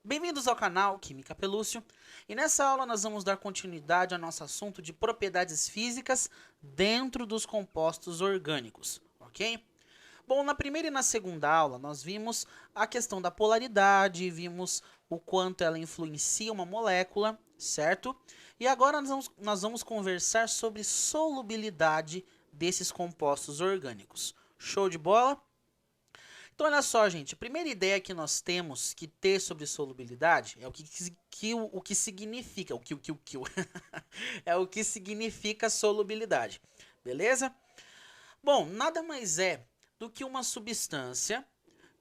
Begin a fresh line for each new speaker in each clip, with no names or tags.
Bem-vindos ao canal Química Pelúcio, e nessa aula nós vamos dar continuidade ao nosso assunto de propriedades físicas dentro dos compostos orgânicos, ok? Bom, na primeira e na segunda aula nós vimos a questão da polaridade, vimos o quanto ela influencia uma molécula, certo? E agora nós vamos conversar sobre solubilidade desses compostos orgânicos. Show de bola? Então, olha só, gente, a primeira ideia que nós temos que ter sobre solubilidade é o que significa, é o que significa solubilidade, beleza? Bom, nada mais é do que uma substância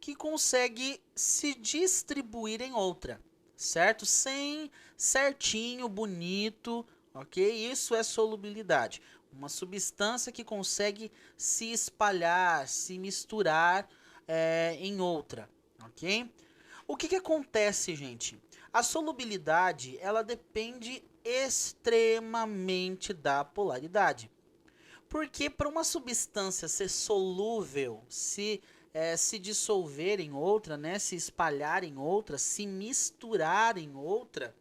que consegue se distribuir em outra, certo? Sem certinho, bonito, ok? Isso é solubilidade. Uma substância que consegue se espalhar, se misturar em outra, ok? O que acontece, gente? A solubilidade, ela depende extremamente da polaridade. Porque para uma substância ser solúvel, se dissolver em outra, né, se espalhar em outra, se misturar em outra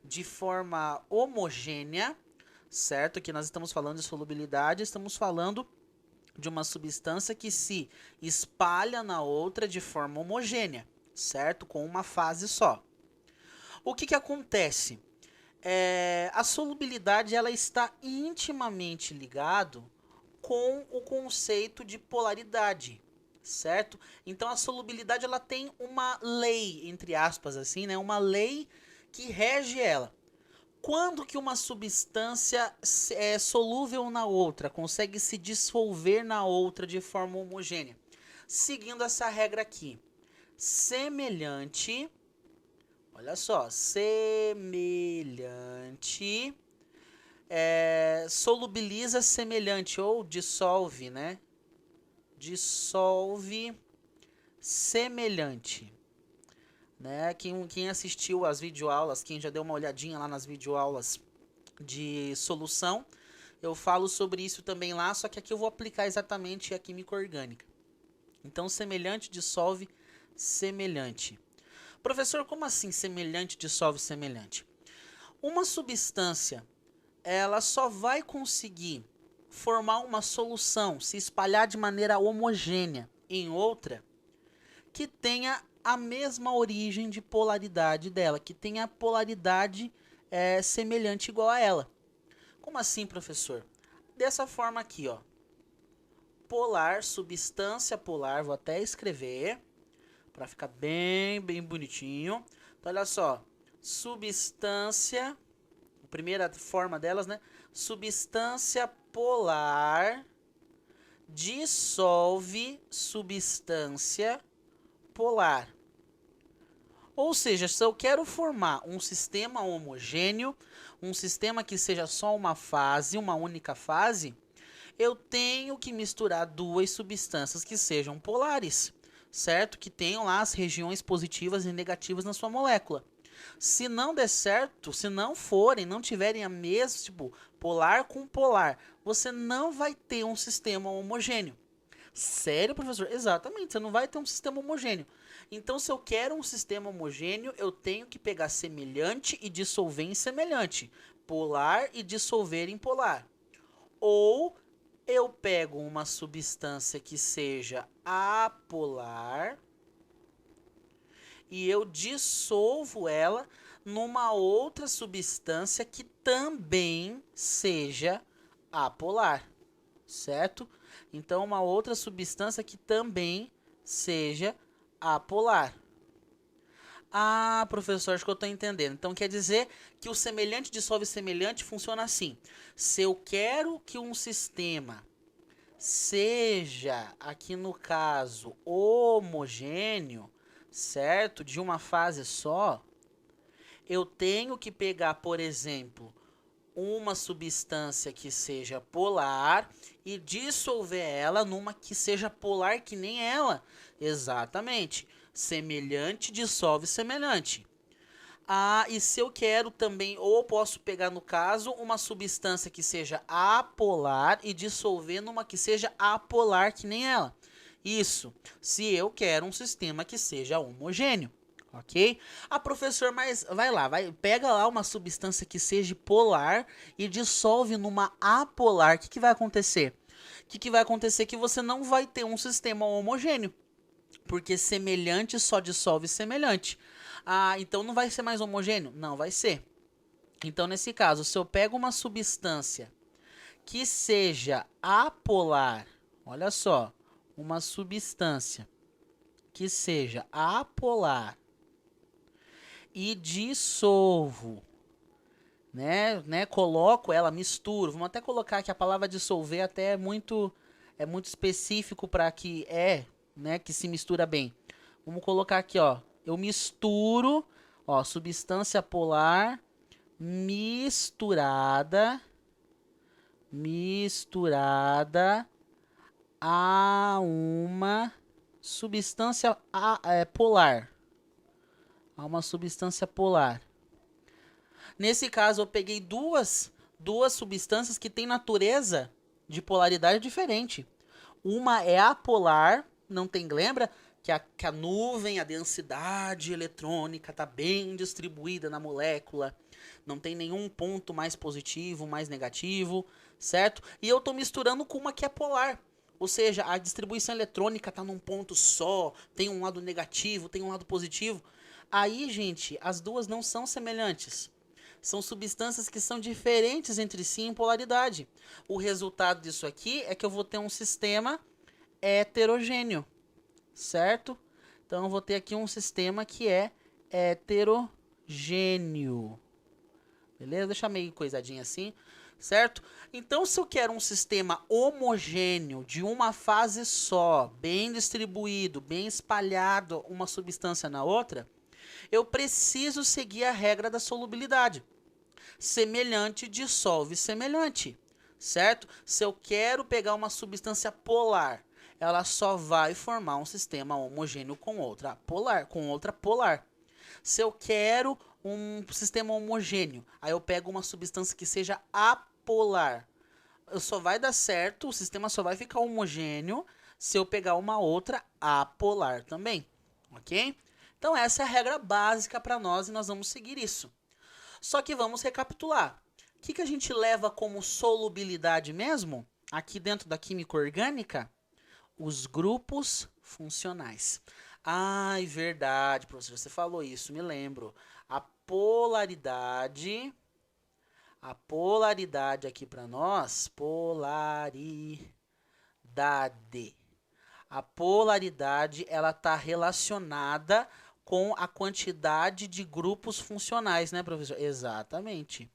de forma homogênea, certo? Que nós estamos falando de solubilidade, estamos falando de uma substância que se espalha na outra de forma homogênea, certo? Com uma fase só. O que acontece? A solubilidade ela está intimamente ligado com o conceito de polaridade, certo? Então a solubilidade ela tem uma lei, entre aspas, assim, né? Uma lei que rege ela. Quando que uma substância é solúvel na outra, consegue se dissolver na outra de forma homogênea? Seguindo essa regra aqui. Semelhante, olha só, semelhante, solubiliza semelhante ou dissolve, né? Dissolve semelhante. Né? Quem assistiu às videoaulas, quem já deu uma olhadinha lá nas videoaulas de solução, eu falo sobre isso também lá, só que aqui eu vou aplicar exatamente a química orgânica. Então, semelhante dissolve semelhante. Professor, como assim semelhante dissolve semelhante? Uma substância, ela só vai conseguir formar uma solução, se espalhar de maneira homogênea em outra, que tenha a mesma origem de polaridade dela, que tenha a polaridade semelhante igual a ela. Como assim, professor? Dessa forma aqui, ó. Polar, substância polar, vou até escrever para ficar bem bonitinho. Então, olha só, substância, a primeira forma delas, né? Substância polar dissolve substância polar. Ou seja, se eu quero formar um sistema homogêneo, um sistema que seja só uma fase, uma única fase, eu tenho que misturar duas substâncias que sejam polares, certo? Que tenham lá as regiões positivas e negativas na sua molécula. Se não der certo, se não forem, não tiverem a mesma, tipo, polar com polar, você não vai ter um sistema homogêneo. Sério, professor? Exatamente, você não vai ter um sistema homogêneo. Então, se eu quero um sistema homogêneo, eu tenho que pegar semelhante e dissolver em semelhante, polar e dissolver em polar. Ou eu pego uma substância que seja apolar e eu dissolvo ela numa outra substância que também seja apolar, certo? Então, uma outra substância que também seja apolar. Ah, professor, acho que eu estou entendendo. Então, quer dizer que o semelhante dissolve semelhante funciona assim. Se eu quero que um sistema seja, aqui no caso, homogêneo, certo? De uma fase só, eu tenho que pegar, por exemplo, uma substância que seja polar e dissolver ela numa que seja polar que nem ela. Exatamente. Semelhante dissolve semelhante. Ah, e se eu quero também, ou posso pegar no caso, uma substância que seja apolar e dissolver numa que seja apolar que nem ela. Isso, se eu quero um sistema que seja homogêneo, Ok? Ah, professor, mas vai lá, pega lá uma substância que seja polar e dissolve numa apolar. O que vai acontecer? O que vai acontecer? Que você não vai ter um sistema homogêneo. Porque semelhante só dissolve semelhante. Ah, então não vai ser mais homogêneo? Não vai ser. Então, nesse caso, se eu pego uma substância que seja apolar, olha só, uma substância que seja apolar e dissolvo, coloco ela, misturo. Vamos até colocar que a palavra dissolver até é muito específico para que que se mistura bem. Vamos colocar aqui, ó, eu misturo, ó, substância polar misturada a uma substância polar. A uma substância polar. Nesse caso, eu peguei duas substâncias que têm natureza de polaridade diferente. Uma é apolar, não tem, lembra? Que a nuvem, a densidade eletrônica está bem distribuída na molécula. Não tem nenhum ponto mais positivo, mais negativo, certo? E eu estou misturando com uma que é polar. Ou seja, a distribuição eletrônica está num ponto só, tem um lado negativo, tem um lado positivo. Aí, gente, as duas não são semelhantes. São substâncias que são diferentes entre si em polaridade. O resultado disso aqui é que eu vou ter um sistema heterogêneo, certo? Então, eu vou ter aqui um sistema que é heterogêneo. Beleza? Deixa meio coisadinho assim, certo? Então, se eu quero um sistema homogêneo, de uma fase só, bem distribuído, bem espalhado uma substância na outra, eu preciso seguir a regra da solubilidade. Semelhante dissolve semelhante, certo? Se eu quero pegar uma substância polar, ela só vai formar um sistema homogêneo com outra polar. Se eu quero um sistema homogêneo, aí eu pego uma substância que seja apolar. Só vai dar certo, o sistema só vai ficar homogêneo se eu pegar uma outra apolar também, ok? Então essa é a regra básica para nós e nós vamos seguir isso. Só que vamos recapitular. O que a gente leva como solubilidade mesmo? Aqui dentro da química orgânica, os grupos funcionais. Ai, verdade, professor, você falou isso, me lembro. A polaridade aqui para nós, polaridade. A polaridade, ela está relacionada com a quantidade de grupos funcionais, né, professor? Exatamente.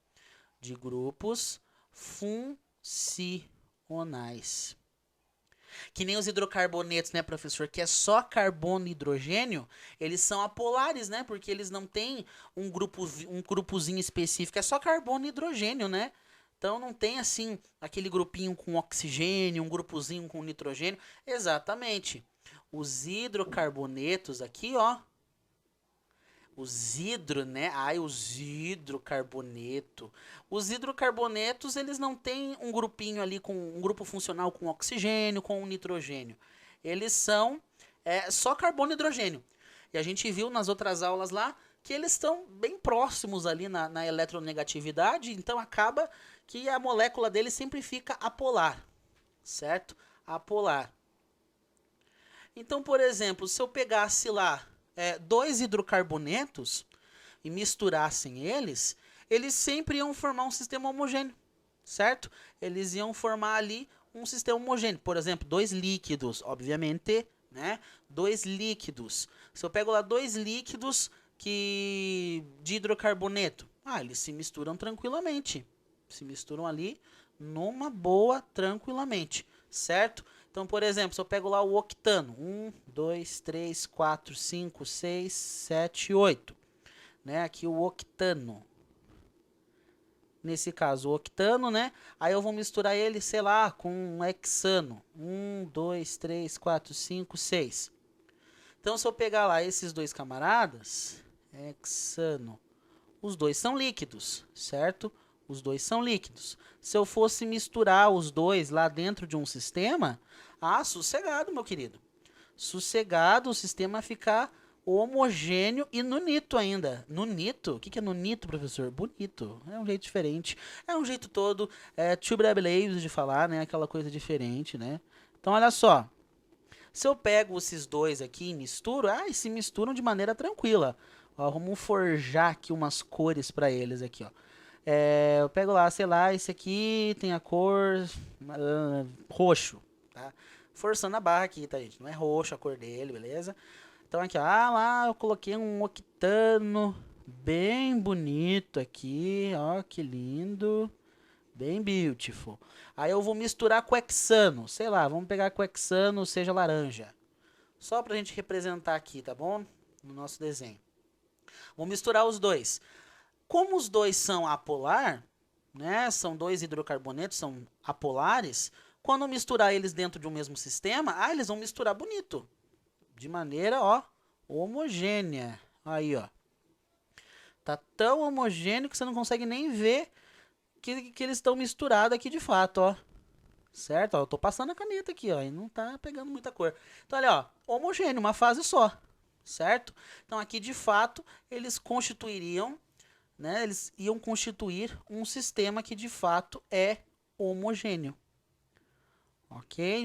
De grupos funcionais. Que nem os hidrocarbonetos, né, professor? Que é só carbono e hidrogênio, eles são apolares, né? Porque eles não têm um grupozinho específico, é só carbono e hidrogênio, né? Então não tem assim aquele grupinho com oxigênio, um grupozinho com nitrogênio. Exatamente. Os hidrocarbonetos aqui, ó. Os hidrocarboneto. Os hidrocarbonetos, eles não têm um grupinho ali com um grupo funcional com oxigênio, com nitrogênio. Eles são só carbono e hidrogênio. E a gente viu nas outras aulas lá que eles estão bem próximos ali na eletronegatividade, então acaba que a molécula dele sempre fica apolar, certo? Apolar. Então, por exemplo, se eu pegasse lá dois hidrocarbonetos e misturassem eles sempre iam formar um sistema homogêneo, certo? Eles iam formar ali um sistema homogêneo. Por exemplo, dois líquidos, obviamente, né? Dois líquidos. Se eu pego lá dois líquidos de hidrocarboneto, eles se misturam tranquilamente. Se misturam ali numa boa, tranquilamente, certo? Então, por exemplo, se eu pego lá o octano, 1, 2, 3, 4, 5, 6, 7, 8. Né? Aqui o octano. Nesse caso, o octano, né? Aí eu vou misturar ele, sei lá, com um hexano. 1, 2, 3, 4, 5, 6. Então, se eu pegar lá esses dois camaradas, hexano, os dois são líquidos, certo? Os dois são líquidos. Se eu fosse misturar os dois lá dentro de um sistema, sossegado, meu querido. Sossegado, o sistema ficar homogêneo e nunito ainda. Nunito? O que é nunito, professor? Bonito. É um jeito diferente. É um jeito todo tubular de falar, né? Aquela coisa diferente, né? Então, olha só. Se eu pego esses dois aqui e misturo, e se misturam de maneira tranquila. Ó, vamos forjar aqui umas cores para eles aqui, ó. Eu pego lá, sei lá, esse aqui tem a cor roxo, tá? Forçando a barra aqui, tá, gente? Não é roxo a cor dele, beleza? Então aqui, ó, lá eu coloquei um octano bem bonito aqui, ó, que lindo. Bem beautiful. Aí eu vou misturar com hexano, sei lá, vamos pegar com hexano, seja laranja. Só pra gente representar aqui, tá bom? No nosso desenho. Vou misturar os dois. Como os dois são apolar, né? São dois hidrocarbonetos, são apolares. Quando eu misturar eles dentro de um mesmo sistema, eles vão misturar bonito. De maneira, ó, homogênea. Aí, ó. Tá tão homogêneo que você não consegue nem ver que eles estão misturados aqui de fato, ó. Certo? Ó, eu tô passando a caneta aqui, ó, e não tá pegando muita cor. Então, olha, ó, homogêneo, uma fase só. Certo? Então, aqui, de fato, eles constituiriam, né? Eles iam constituir um sistema que, de fato, é homogêneo. Ok?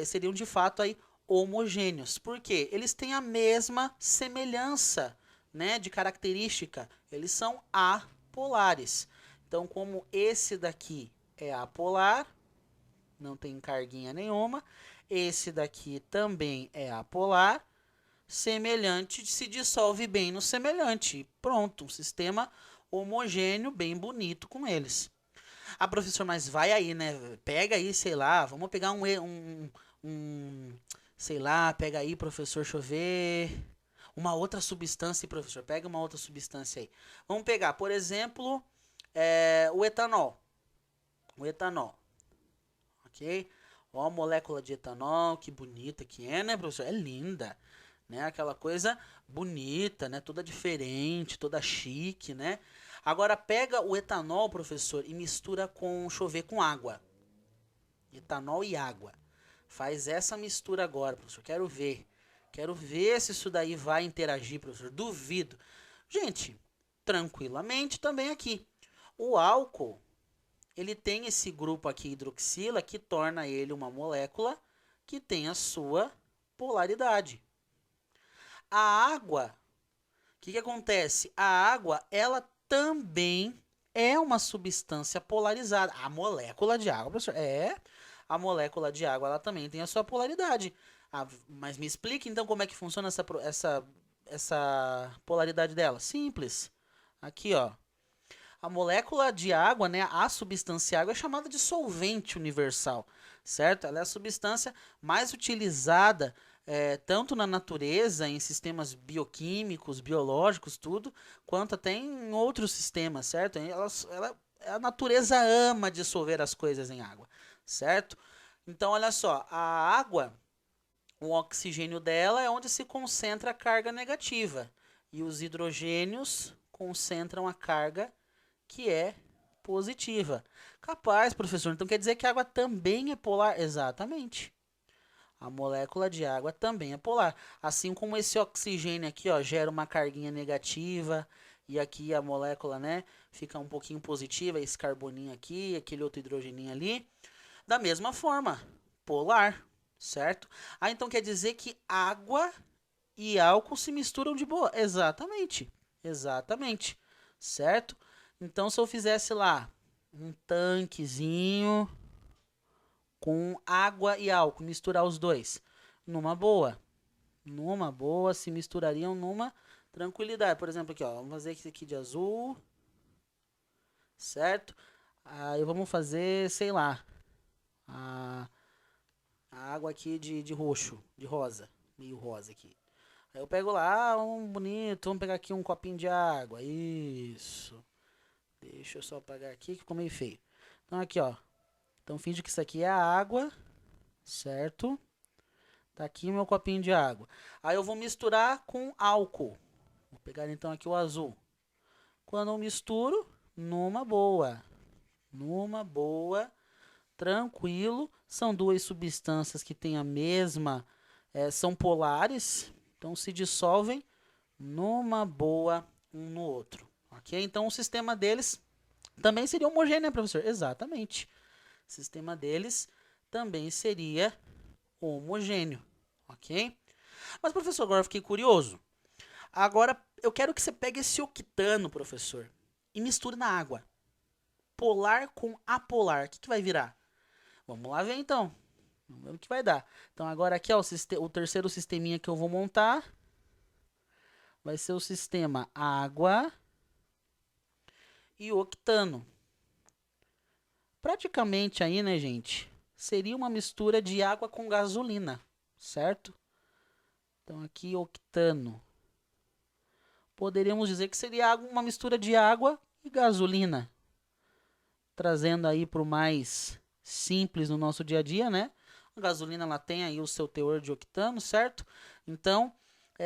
Seriam, de fato, aí, homogêneos. Por quê? Eles têm a mesma semelhança, né, de característica. Eles são apolares. Então, como esse daqui é apolar, não tem carguinha nenhuma, esse daqui também é apolar, semelhante se dissolve bem no semelhante. Pronto, um sistema homogêneo, bem bonito com eles. Professor, mas vai aí, né? Pega aí, sei lá, vamos pegar sei lá, pega aí, professor, deixa eu ver. Uma outra substância, professor, pega uma outra substância aí. Vamos pegar, por exemplo, o etanol. O etanol, ok? Ó a molécula de etanol, que bonita que é, né, professor? É linda, né? Aquela coisa bonita, né? Toda diferente, toda chique, né? Agora pega o etanol, professor, e mistura com, deixa eu ver, com água. Etanol e água. Faz essa mistura agora, professor. Quero ver. Quero ver se isso daí vai interagir, professor. Duvido. Gente, tranquilamente também aqui. O álcool, ele tem esse grupo aqui, hidroxila, que torna ele uma molécula que tem a sua polaridade. A água, o que acontece? A água, ela também é uma substância polarizada. A molécula de água, professor, a molécula de água, ela também tem a sua polaridade. Mas me explique então como é que funciona essa polaridade dela. Simples. Aqui, ó. A molécula de água, né, a substância água é chamada de solvente universal, certo? Ela é a substância mais utilizada tanto na natureza, em sistemas bioquímicos, biológicos, tudo, quanto até em outros sistemas, certo? A natureza ama dissolver as coisas em água, certo? Então, olha só, a água, o oxigênio dela é onde se concentra a carga negativa, e os hidrogênios concentram a carga que é positiva. Capaz, professor, então quer dizer que a água também é polar? Exatamente. A molécula de água também é polar. Assim como esse oxigênio aqui, ó, gera uma carguinha negativa, e aqui a molécula, né, fica um pouquinho positiva, esse carboninho aqui, aquele outro hidrogeninho ali. Da mesma forma, polar, certo? Então quer dizer que água e álcool se misturam de boa. Exatamente. Exatamente. Certo? Então, se eu fizesse lá um tanquezinho com água e álcool, misturar os dois, numa boa, se misturariam numa tranquilidade. Por exemplo, aqui, ó, vamos fazer esse aqui de azul, certo? Aí vamos fazer, sei lá, a água aqui de roxo, de rosa, meio rosa aqui. Aí eu pego lá, um bonito, vamos pegar aqui um copinho de água, isso. Deixa eu só apagar aqui que ficou meio feio. Então aqui, ó. Então finge que isso aqui é a água, certo? Tá aqui o meu copinho de água. Aí eu vou misturar com álcool. Vou pegar então aqui o azul. Quando eu misturo, numa boa, tranquilo. São duas substâncias que têm a mesma, são polares, Então, se dissolvem numa boa um no outro, ok? Então, o sistema deles também seria homogêneo, né, professor? Exatamente. O sistema deles também seria homogêneo, ok? Mas, professor, agora eu fiquei curioso. Agora, eu quero que você pegue esse octano, professor, e misture na água. Polar com apolar. O que vai virar? Vamos lá ver, então. Vamos ver o que vai dar. Então, agora aqui, ó, o terceiro sisteminha que eu vou montar vai ser o sistema água e octano. Praticamente aí, né, gente, seria uma mistura de água com gasolina, certo? Então, aqui, octano. Poderíamos dizer que seria uma mistura de água e gasolina. Trazendo aí para o mais simples no nosso dia a dia, né? A gasolina, ela tem aí o seu teor de octano, certo? Então,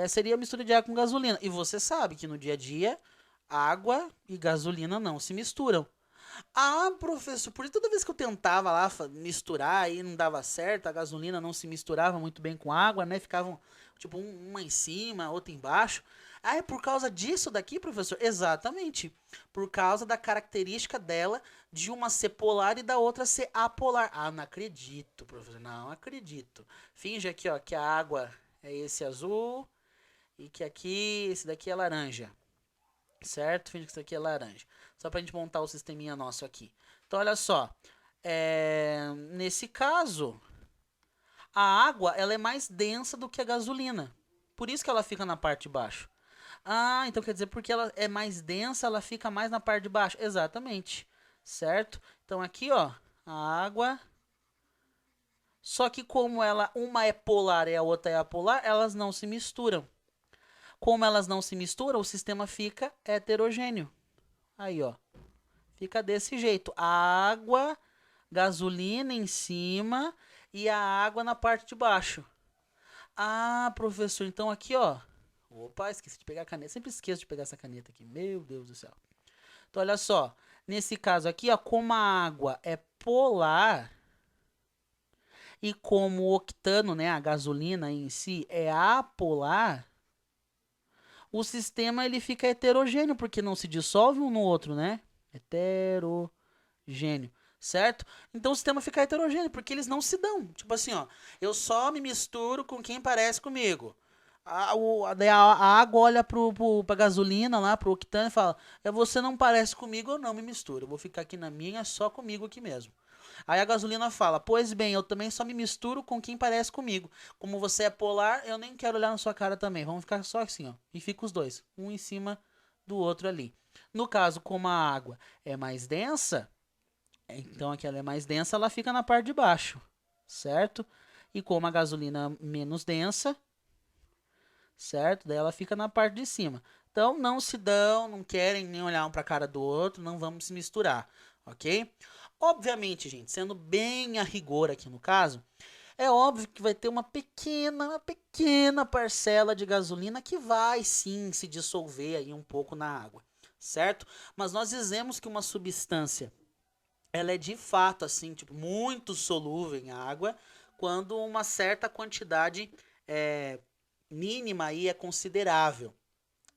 seria a mistura de água com gasolina. E você sabe que no dia a dia, água e gasolina não se misturam. Ah, professor, por isso toda vez que eu tentava lá misturar e não dava certo, a gasolina não se misturava muito bem com água, né? Ficavam, tipo, uma em cima, outra embaixo. Ah, é por causa disso daqui, professor? Exatamente. Por causa da característica dela de uma ser polar e da outra ser apolar. Ah, não acredito, professor. Não acredito. Finge aqui, ó, que a água é esse azul e que aqui, esse daqui é laranja. Certo? Finge que isso aqui é laranja. Só pra gente montar o sisteminha nosso aqui. Então, olha só. Nesse caso, a água ela é mais densa do que a gasolina. Por isso que ela fica na parte de baixo. Ah, então quer dizer porque ela é mais densa, ela fica mais na parte de baixo. Exatamente. Certo? Então aqui, ó, a água. Só que como uma é polar e a outra é apolar, elas não se misturam. Como elas não se misturam, o sistema fica heterogêneo. Aí, ó. Fica desse jeito. Água, gasolina em cima e a água na parte de baixo. Ah, professor, então aqui, ó. Opa, esqueci de pegar a caneta. Sempre esqueço de pegar essa caneta aqui. Meu Deus do céu. Então, olha só. Nesse caso aqui, ó, como a água é polar e como o octano, né, a gasolina em si, é apolar, o sistema ele fica heterogêneo, porque não se dissolve um no outro, né? Heterogêneo, certo? Então o sistema fica heterogêneo, porque eles não se dão. Tipo assim, ó, eu só me misturo com quem parece comigo. A água olha pra gasolina lá, pro octano e fala: você não parece comigo, eu não me misturo. Eu vou ficar aqui na minha, só comigo aqui mesmo. Aí a gasolina fala: pois bem, eu também só me misturo com quem parece comigo. Como você é polar, eu nem quero olhar na sua cara também. Vamos ficar só assim, ó. E fica os dois, um em cima do outro ali. No caso, como a água é mais densa, então aqui ela é mais densa, ela fica na parte de baixo, certo? E como a gasolina é menos densa, certo? Daí ela fica na parte de cima. Então não se dão, não querem nem olhar um para a cara do outro, não vamos se misturar, ok? Obviamente, gente, sendo bem a rigor aqui no caso, é óbvio que vai ter uma pequena parcela de gasolina que vai sim se dissolver aí um pouco na água, certo? Mas nós dizemos que uma substância ela é de fato assim, tipo, muito solúvel em água, quando uma certa quantidade mínima aí é considerável,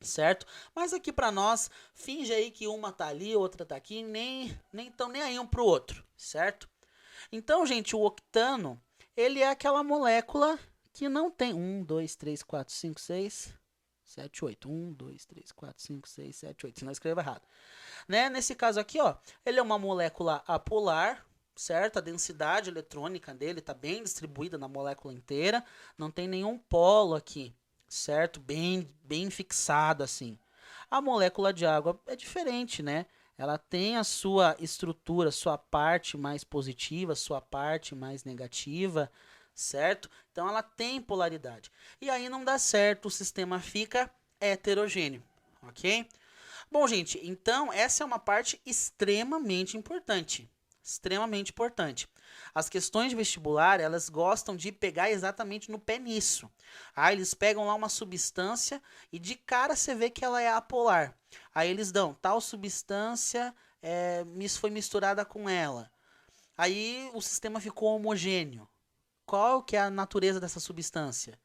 certo? Mas aqui para nós, finge aí que uma tá ali, outra tá aqui, nem estão nem aí um pro outro, certo? Então, gente, o octano, ele é aquela molécula que não tem 1, 2, 3, 4, 5, 6, 7, 8. 1, 2, 3, 4, 5, 6, 7, 8. Se não escrevo errado. Né? Nesse caso aqui, ó, ele é uma molécula apolar, certo? A densidade eletrônica dele está bem distribuída na molécula inteira. Não tem nenhum polo aqui, certo? Bem fixado assim. A molécula de água é diferente, né? Ela tem a sua estrutura, sua parte mais positiva, sua parte mais negativa, certo? Então ela tem polaridade. E aí não dá certo, o sistema fica heterogêneo, ok? Bom, gente, então essa é uma parte extremamente importante. Extremamente importante. As questões de vestibular, elas gostam de pegar exatamente no pé nisso. Aí eles pegam lá uma substância e de cara você vê que ela é apolar. Aí eles dão tal substância foi misturada com ela. Aí o sistema ficou homogêneo. Qual que é a natureza dessa substância?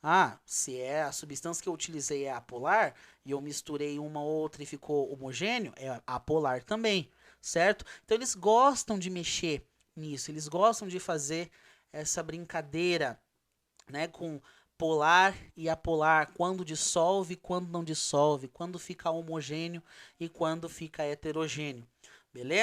Ah, se é a substância que eu utilizei é apolar e eu misturei uma ou outra e ficou homogêneo, é apolar também, certo? Então eles gostam de mexer nisso, eles gostam de fazer essa brincadeira, né, com polar e apolar, quando dissolve, quando não dissolve, quando fica homogêneo e quando fica heterogêneo, beleza?